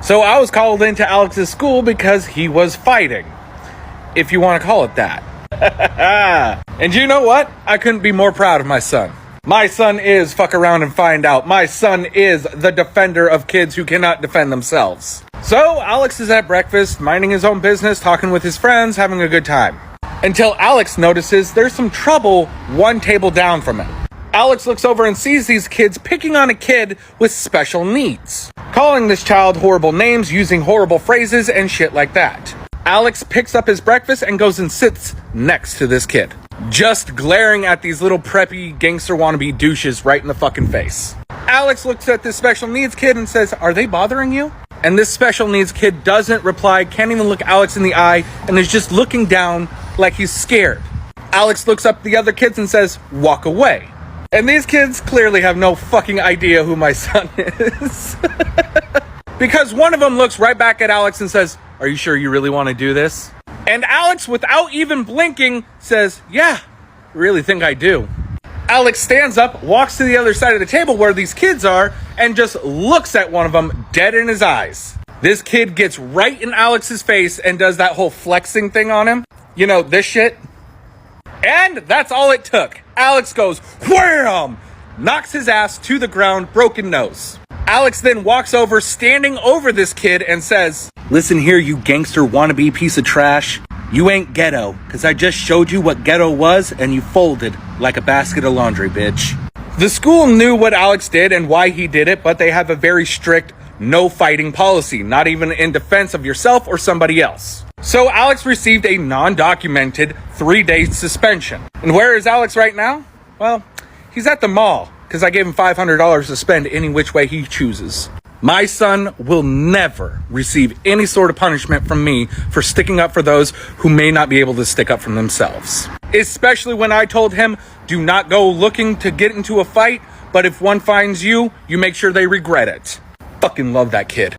So I was called into Alex's school because he was fighting, if you want to call it that. And you know what? I couldn't be more proud of my son. My son is fuck around and find out. My son is the defender of kids who cannot defend themselves. So Alex is at breakfast, minding his own business, talking with his friends, having a good time. Until Alex notices there's some trouble one table down from him. Alex looks over and sees these kids picking on a kid with special needs, calling this child horrible names, using horrible phrases and shit like that. Alex picks up his breakfast and goes and sits next to this kid, just glaring at these little preppy gangster wannabe douches right in the fucking face. Alex looks at this special needs kid and says, "Are they bothering you?" And this special needs kid doesn't reply, can't even look Alex in the eye, and is just looking down like he's scared. Alex looks up the other kids and says, "Walk away." And these kids clearly have no fucking idea who my son is. Because one of them looks right back at Alex and says, "Are you sure you really want to do this?" And Alex, without even blinking, says, "Yeah, really think I do." Alex stands up, walks to the other side of the table where these kids are, and just looks at one of them dead in his eyes. This kid gets right in Alex's face and does that whole flexing thing on him. You know, this shit. And that's all it took. Alex goes, wham! Knocks his ass to the ground, broken nose. Alex then walks over, standing over this kid, and says, "Listen here, you gangster wannabe piece of trash. You ain't ghetto, because I just showed you what ghetto was, and you folded like a basket of laundry, bitch." The school knew what Alex did and why he did it, but they have a very strict no fighting policy, not even in defense of yourself or somebody else. So Alex received a non-documented 3-day suspension. And where is Alex right now? Well, he's at the mall, because I gave him $500 to spend any which way he chooses. My son will never receive any sort of punishment from me for sticking up for those who may not be able to stick up for themselves. Especially when I told him, do not go looking to get into a fight, but if one finds you, you make sure they regret it. Fucking love that kid.